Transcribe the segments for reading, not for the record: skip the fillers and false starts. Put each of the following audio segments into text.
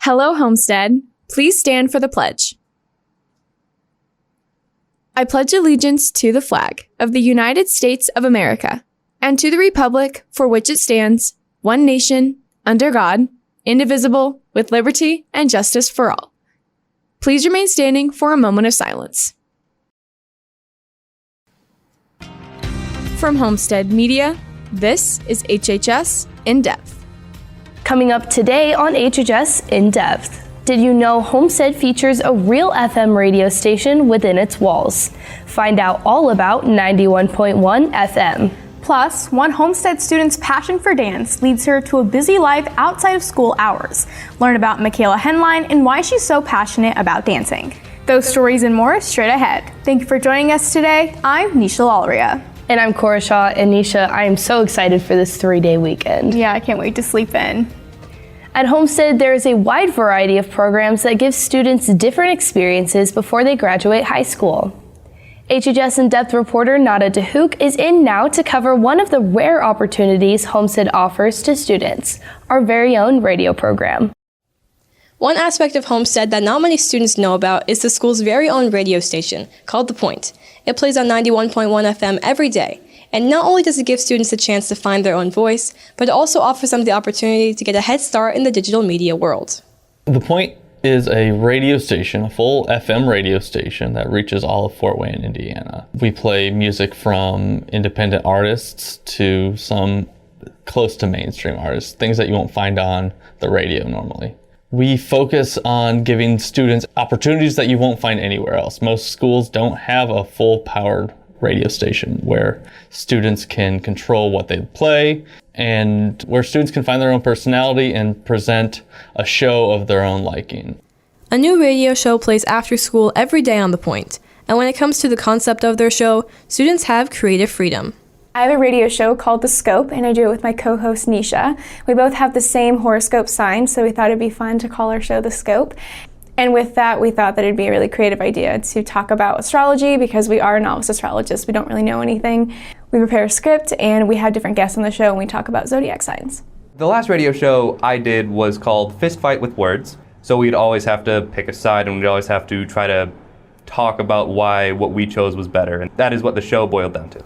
Hello, Homestead. Please stand for the pledge. I pledge allegiance to the flag of the United States of America and to the republic for which it stands, one nation, under God, indivisible, with liberty and justice for all. Please remain standing for a moment of silence. From Homestead Media, this is HHS In Depth. Coming up today on HHS In Depth. Did you know Homestead features a real FM radio station within its walls? Find out all about 91.1 FM. Plus, one Homestead student's passion for dance leads her to a busy life outside of school hours. Learn about Makayla Henline and why she's so passionate about dancing. Those stories and more straight ahead. Thank you for joining us today. I'm Nisha Lalria. And I'm Cora Shaw. And Nisha, I am so excited for this 3-day weekend. Yeah, I can't wait to sleep in. At Homestead, there is a wide variety of programs that give students different experiences before they graduate high school. HHS In-Depth reporter Nada DeHook is in now to cover one of the rare opportunities Homestead offers to students, our very own radio program. One aspect of Homestead that not many students know about is the school's very own radio station, called The Point. It plays on 91.1 FM every day. And not only does it give students a chance to find their own voice, but it also offers them the opportunity to get a head start in the digital media world. The Point is a radio station, a full FM radio station that reaches all of Fort Wayne, Indiana. We play music from independent artists to some close to mainstream artists, things that you won't find on the radio normally. We focus on giving students opportunities that you won't find anywhere else. Most schools don't have a full-powered radio station where students can control what they play and where students can find their own personality and present a show of their own liking. A new radio show plays after school every day on The Point, and when it comes to the concept of their show, students have creative freedom. I have a radio show called The Scope, and I do it with my co-host Nisha. We both have the same horoscope sign, so we thought it'd be fun to call our show The Scope. And with that, we thought that it'd be a really creative idea to talk about astrology because we are novice astrologists. We don't really know anything. We prepare a script and we have different guests on the show and we talk about zodiac signs. The last radio show I did was called Fist Fight with Words. So we'd always have to pick a side and we'd always have to try to talk about why what we chose was better. And that is what the show boiled down to.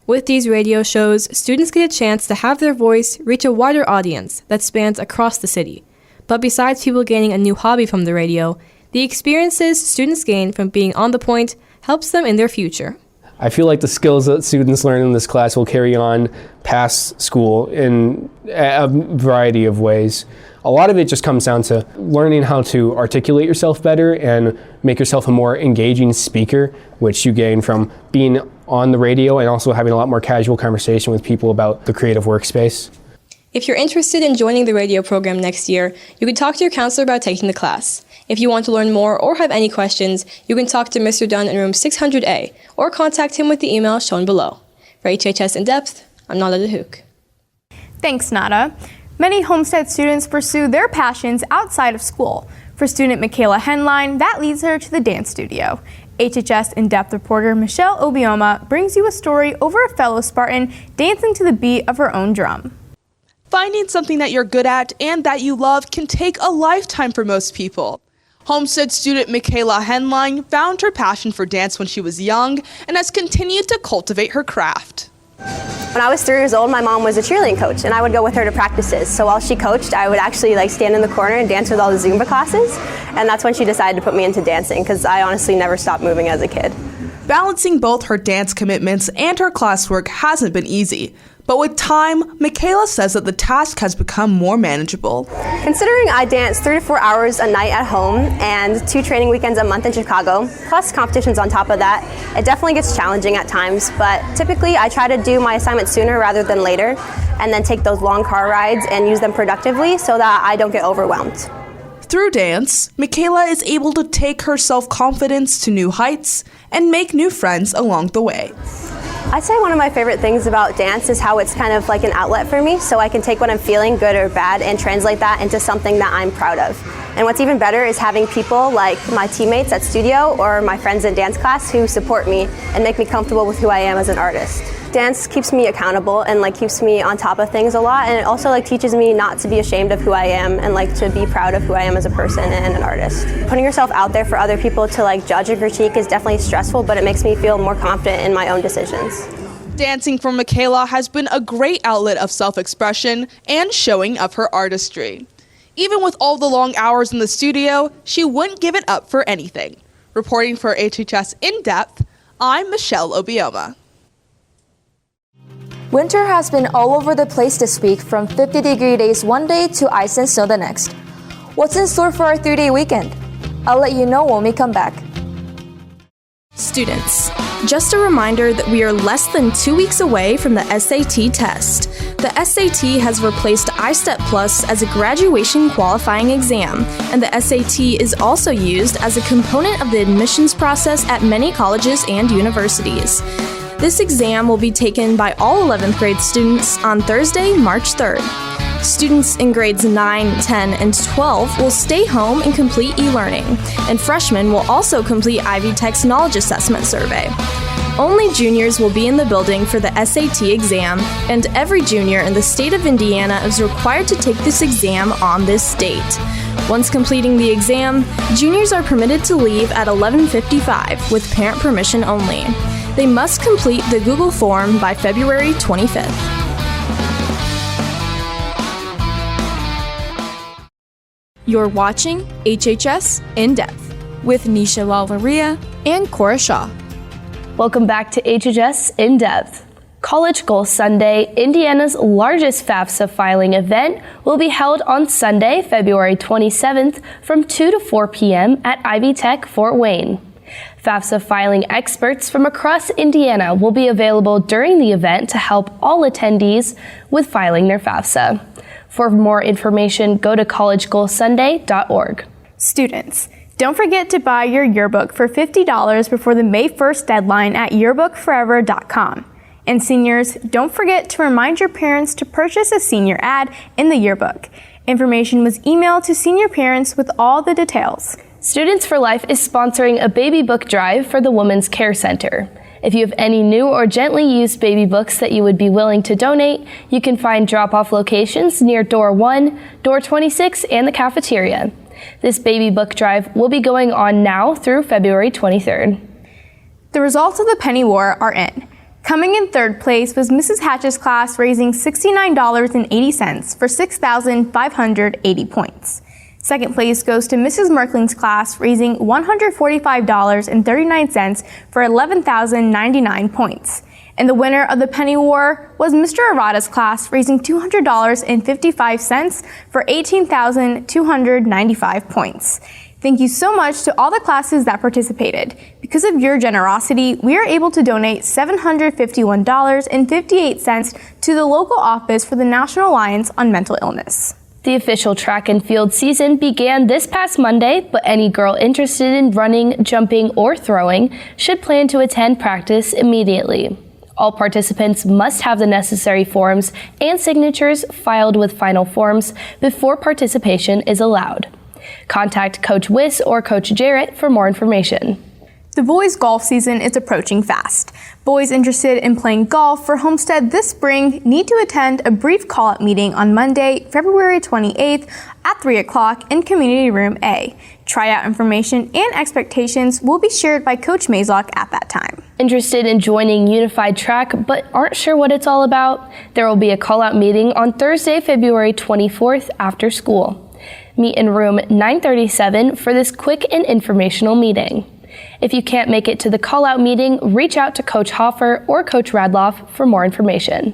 With these radio shows, students get a chance to have their voice reach a wider audience that spans across the city. But besides people gaining a new hobby from the radio, the experiences students gain from being on The Point helps them in their future. I feel like the skills that students learn in this class will carry on past school in a variety of ways. A lot of it just comes down to learning how to articulate yourself better and make yourself a more engaging speaker, which you gain from being on the radio and also having a lot more casual conversation with people about the creative workspace. If you're interested in joining the radio program next year, you can talk to your counselor about taking the class. If you want to learn more or have any questions, you can talk to Mr. Dunn in room 600A or contact him with the email shown below. For HHS In Depth, I'm Nada DeHook. Thanks, Nada. Many Homestead students pursue their passions outside of school. For student Makayla Henline, that leads her to the dance studio. HHS In-Depth reporter Michelle Obioma brings you a story over a fellow Spartan dancing to the beat of her own drum. Finding something that you're good at and that you love can take a lifetime for most people. Homestead student Makayla Henline found her passion for dance when she was young and has continued to cultivate her craft. When I was 3 years old, my mom was a cheerleading coach and I would go with her to practices. So while she coached, I would actually stand in the corner and dance with all the Zumba classes. And that's when she decided to put me into dancing because I honestly never stopped moving as a kid. Balancing both her dance commitments and her classwork hasn't been easy. But with time, Makayla says that the task has become more manageable. Considering I dance 3 to 4 hours a night at home and 2 training weekends a month in Chicago, plus competitions on top of that, it definitely gets challenging at times, but typically I try to do my assignments sooner rather than later, and then take those long car rides and use them productively so that I don't get overwhelmed. Through dance, Makayla is able to take her self-confidence to new heights and make new friends along the way. I'd say one of my favorite things about dance is how it's kind of like an outlet for me, so I can take what I'm feeling, good or bad, and translate that into something that I'm proud of. And what's even better is having people like my teammates at studio or my friends in dance class who support me and make me comfortable with who I am as an artist. Dance keeps me accountable and like keeps me on top of things a lot, and it also like teaches me not to be ashamed of who I am and like to be proud of who I am as a person and an artist. Putting yourself out there for other people to like judge or critique is definitely stressful, but it makes me feel more confident in my own decisions. Dancing for Makayla has been a great outlet of self-expression and showing of her artistry. Even with all the long hours in the studio, she wouldn't give it up for anything. Reporting for HHS In Depth, I'm Michelle Obioma. Winter has been all over the place this week, from 50-degree days one day to ice and snow the next. What's in store for our 3-day weekend? I'll let you know when we come back. Students, just a reminder that we are less than 2 weeks away from the SAT test. The SAT has replaced iStep Plus as a graduation qualifying exam, and the SAT is also used as a component of the admissions process at many colleges and universities. This exam will be taken by all 11th grade students on Thursday, March 3rd. Students in grades 9, 10, and 12 will stay home and complete e-learning, and freshmen will also complete Ivy Tech's Knowledge Assessment Survey. Only juniors will be in the building for the SAT exam, and every junior in the state of Indiana is required to take this exam on this date. Once completing the exam, juniors are permitted to leave at 11:55 with parent permission only. They must complete the Google form by February 25th. You're watching HHS In Depth with Nisha Lalvaria and Cora Shaw. Welcome back to HHS In Depth. College Goal Sunday, Indiana's largest FAFSA filing event, will be held on Sunday, February 27th from 2 to 4 p.m. at Ivy Tech, Fort Wayne. FAFSA filing experts from across Indiana will be available during the event to help all attendees with filing their FAFSA. For more information, go to collegegoalsunday.org. Students, don't forget to buy your yearbook for $50 before the May 1st deadline at yearbookforever.com. And seniors, don't forget to remind your parents to purchase a senior ad in the yearbook. Information was emailed to senior parents with all the details. Students for Life is sponsoring a baby book drive for the Women's Care Center. If you have any new or gently used baby books that you would be willing to donate, you can find drop-off locations near Door 1, Door 26, and the cafeteria. This baby book drive will be going on now through February 23rd. The results of the Penny War are in. Coming in third place was Mrs. Hatch's class, raising $69.80 for 6,580 points. Second place goes to Mrs. Merkling's class, raising $145.39 for 11,099 points. And the winner of the Penny War was Mr. Arata's class, raising $200.55 for 18,295 points. Thank you so much to all the classes that participated. Because of your generosity, we are able to donate $751.58 to the local office for the National Alliance on Mental Illness. The official track and field season began this past Monday, but any girl interested in running, jumping, or throwing should plan to attend practice immediately. All participants must have the necessary forms and signatures filed with final forms before participation is allowed. Contact Coach Wiss or Coach Jarrett for more information. The boys' golf season is approaching fast. Boys interested in playing golf for Homestead this spring need to attend a brief call-up meeting on Monday, February 28th at 3 o'clock in Community Room A. Tryout information and expectations will be shared by Coach Mazlock at that time. Interested in joining Unified Track but aren't sure what it's all about? There will be a call-out meeting on Thursday, February 24th after school. Meet in room 937 for this quick and informational meeting. If you can't make it to the call-out meeting, reach out to Coach Hoffer or Coach Radloff for more information.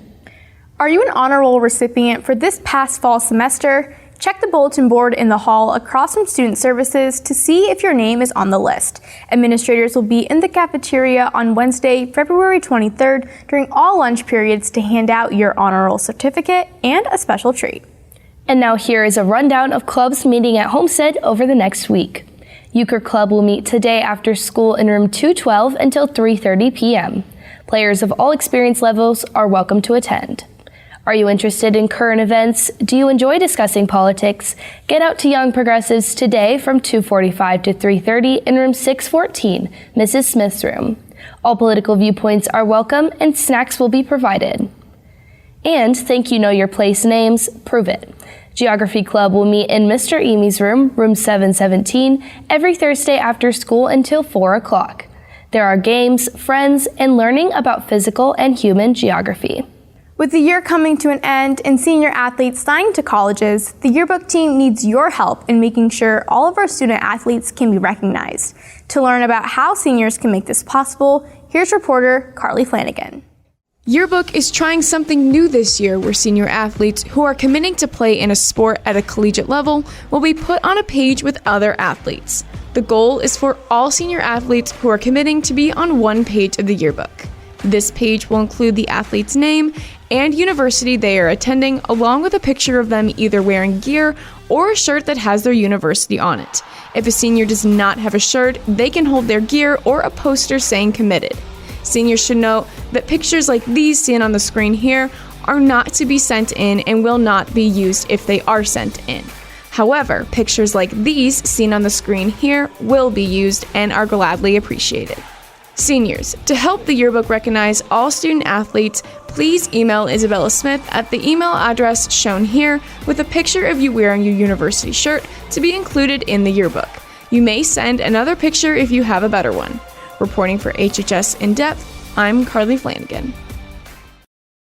Are you an honor roll recipient for this past fall semester? Check the bulletin board in the hall across from Student Services to see if your name is on the list. Administrators will be in the cafeteria on Wednesday, February 23rd during all lunch periods to hand out your honor roll certificate and a special treat. And now here is a rundown of clubs meeting at Homestead over the next week. Euchre Club will meet today after school in room 212 until 3:30 p.m. Players of all experience levels are welcome to attend. Are you interested in current events? Do you enjoy discussing politics? Get out to Young Progressives today from 2:45 to 3:30 in room 614, Mrs. Smith's room. All political viewpoints are welcome and snacks will be provided. And Think You Know Your Place names prove it. Geography Club will meet in Mr. Emy's room, room 717, every Thursday after school until 4 o'clock. There are games, friends, and learning about physical and human geography. With the year coming to an end and senior athletes signing to colleges, the yearbook team needs your help in making sure all of our student athletes can be recognized. To learn about how seniors can make this possible, here's reporter Carly Flanagan. Yearbook is trying something new this year where senior athletes who are committing to play in a sport at a collegiate level will be put on a page with other athletes. The goal is for all senior athletes who are committing to be on one page of the yearbook. This page will include the athlete's name and university they are attending, along with a picture of them either wearing gear or a shirt that has their university on it. If a senior does not have a shirt, they can hold their gear or a poster saying committed. Seniors should note that pictures like these seen on the screen here are not to be sent in and will not be used if they are sent in. However, pictures like these seen on the screen here will be used and are gladly appreciated. Seniors, to help the yearbook recognize all student athletes, please email Isabella Smith at the email address shown here with a picture of you wearing your university shirt to be included in the yearbook. You may send another picture if you have a better one. Reporting for HHS In Depth, I'm Carly Flanagan.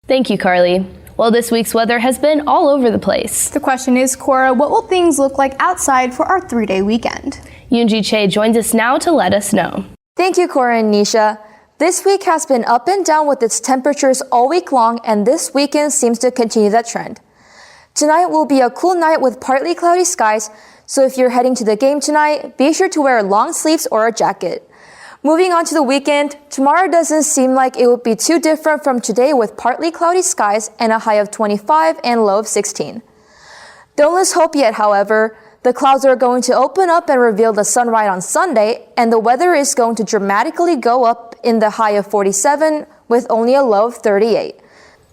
Thank you, Carly. Well, this week's weather has been all over the place. The question is, Cora, what will things look like outside for our 3-day weekend? Yunji Che joins us now to let us know. Thank you, Cora and Nisha. This week has been up and down with its temperatures all week long, and this weekend seems to continue that trend. Tonight will be a cool night with partly cloudy skies, so if you're heading to the game tonight, be sure to wear long sleeves or a jacket. Moving on to the weekend, tomorrow doesn't seem like it would be too different from today with partly cloudy skies and a high of 25 and low of 16. Don't lose hope yet, however. The clouds are going to open up and reveal the sunrise on Sunday, and the weather is going to dramatically go up in the high of 47 with only a low of 38.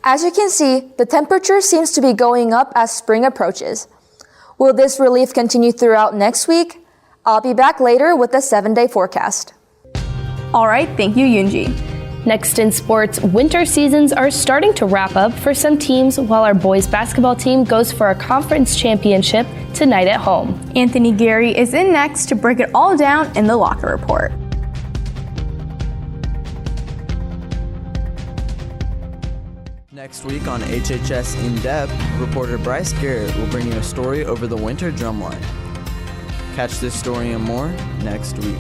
As you can see, the temperature seems to be going up as spring approaches. Will this relief continue throughout next week? I'll be back later with the 7-day forecast. All right, thank you, Yunji. Next in sports, winter seasons are starting to wrap up for some teams while our boys basketball team goes for a conference championship tonight at home. Anthony Gary is in next to break it all down in the locker report. Next week on HHS In Depth, reporter Bryce Garrett will bring you a story over the winter drumline. Catch this story and more next week.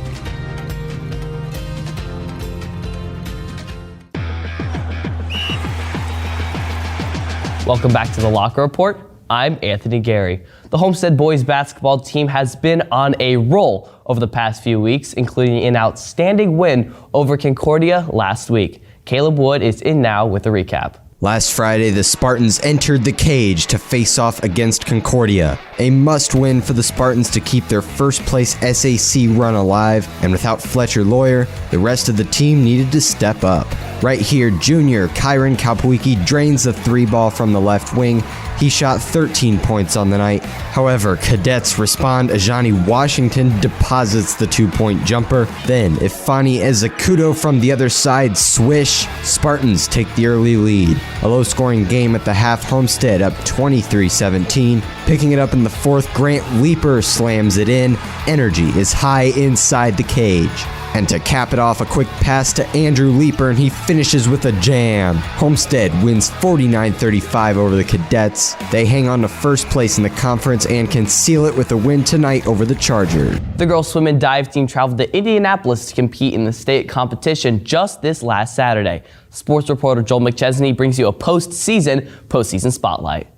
Welcome back to the Locker Report. I'm Anthony Gary. The Homestead boys basketball team has been on a roll over the past few weeks, including an outstanding win over Concordia last week. Caleb Wood is in now with a recap. Last Friday, the Spartans entered the cage to face off against Concordia. A must-win for the Spartans to keep their first-place SAC run alive, and without Fletcher Lawyer, the rest of the team needed to step up. Right here, junior Kyron Kalpwicki drains the 3-ball from the left wing. He shot 13 points on the night. However, cadets respond. Ajani Washington deposits the 2-point jumper. Then, Ifani Ezecuto from the other side swish. Spartans take the early lead. A low-scoring game at the half. Homestead up 23-17. Picking it up in the fourth, Grant Leeper slams it in. Energy is high inside the cage. And to cap it off, a quick pass to Andrew Leeper, and he finishes with a jam. Homestead wins 49-35 over the Cadets. They hang on to first place in the conference and can seal it with a win tonight over the Chargers. The girls swim and dive team traveled to Indianapolis to compete in the state competition just this last Saturday. Sports reporter Joel McChesney brings you a postseason spotlight.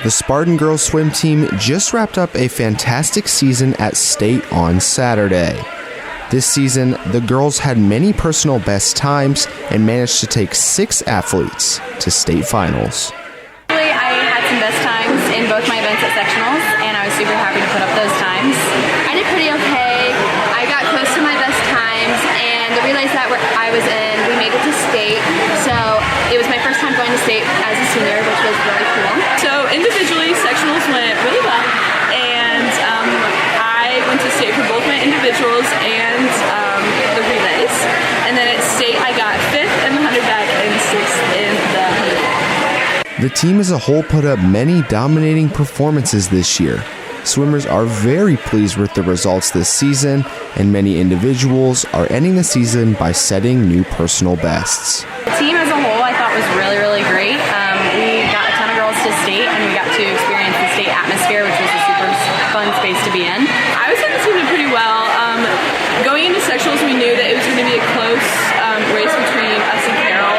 The Spartan girls swim team just wrapped up a fantastic season at state on Saturday. This season, the girls had many personal best times and managed to take 6 athletes to state finals. I had some best times in both my events at sectionals, and I was super happy to put up those times. I did pretty okay. I got close to my best times, and the relays that I was in, we made it to state. So it was my first time going to state as a senior, which was really cool. So individually, sectionals went really well, and I went to state for both my individuals and the relays. And then at state, The team as a whole put up many dominating performances this year. Swimmers are very pleased with the results this season, and many individuals are ending the season by setting new personal bests. The team as a whole I thought was really, really great. We got a ton of girls to state, and we got to experience the state atmosphere, which was a super fun space to be in. I would say this team did pretty well. Going into sectionals, we knew that it was going to be a close race between us and Carol.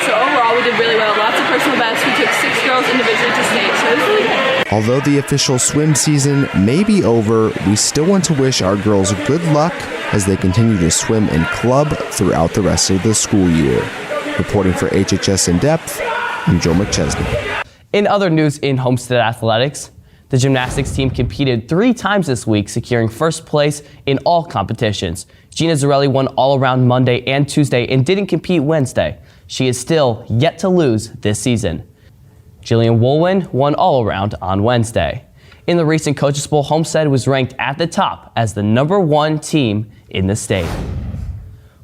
So overall, we did really well. Lots of personal bests. We took 6 girls individually to state, so it was really good. Although the official swim season may be over, we still want to wish our girls good luck as they continue to swim in club throughout the rest of the school year. Reporting for HHS In Depth, I'm Joe McChesney. In other news in Homestead athletics, the gymnastics team competed 3 times this week, securing first place in all competitions. Gina Zarelli won all around Monday and Tuesday and didn't compete Wednesday. She is still yet to lose this season. Jillian Woolwin won all around on Wednesday. In the recent Coaches Bowl, Homestead was ranked at the top as the #1 team in the state.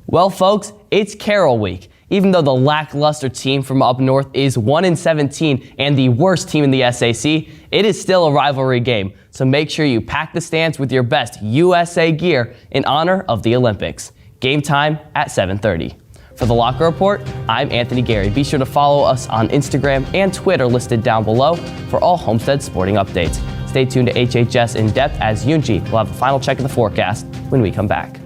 Well, folks, it's Carol week. Even though the lackluster team from up north is 1-17 and the worst team in the SAC, it is still a rivalry game. So make sure you pack the stands with your best USA gear in honor of the Olympics. Game time at 7:30. For the Locker Report, I'm Anthony Gary. Be sure to follow us on Instagram and Twitter listed down below for all Homestead sporting updates. Stay tuned to HHS In Depth as Yoonji will have the final check of the forecast when we come back.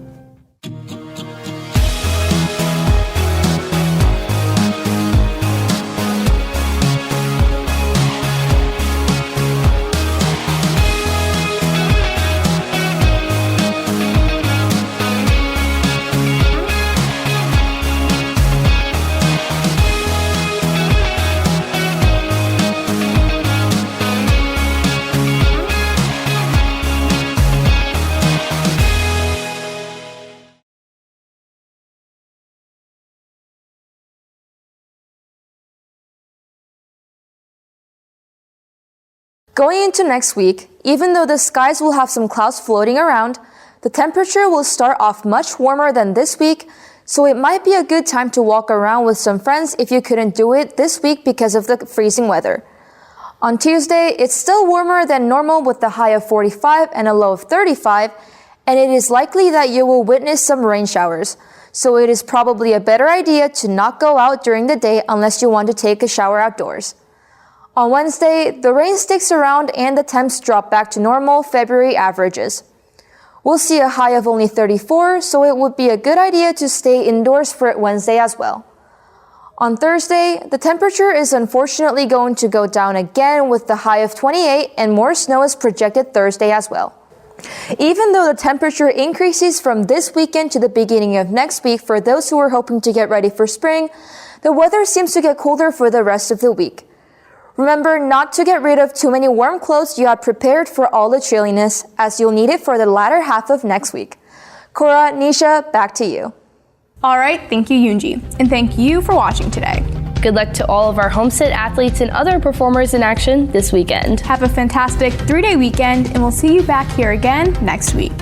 Going into next week, even though the skies will have some clouds floating around, the temperature will start off much warmer than this week, so it might be a good time to walk around with some friends if you couldn't do it this week because of the freezing weather. On Tuesday, it's still warmer than normal with a high of 45 and a low of 35, and it is likely that you will witness some rain showers, so it is probably a better idea to not go out during the day unless you want to take a shower outdoors. On Wednesday, the rain sticks around and the temps drop back to normal February averages. We'll see a high of only 34, so it would be a good idea to stay indoors for Wednesday as well. On Thursday, the temperature is unfortunately going to go down again with the high of 28 and more snow is projected Thursday as well. Even though the temperature increases from this weekend to the beginning of next week for those who are hoping to get ready for spring, the weather seems to get colder for the rest of the week. Remember not to get rid of too many warm clothes you had prepared for all the chilliness, as you'll need it for the latter half of next week. Cora, Nisha, back to you. All right, thank you, Yoonji, and thank you for watching today. Good luck to all of our Homestead athletes and other performers in action this weekend. Have a fantastic 3-day weekend, and we'll see you back here again next week.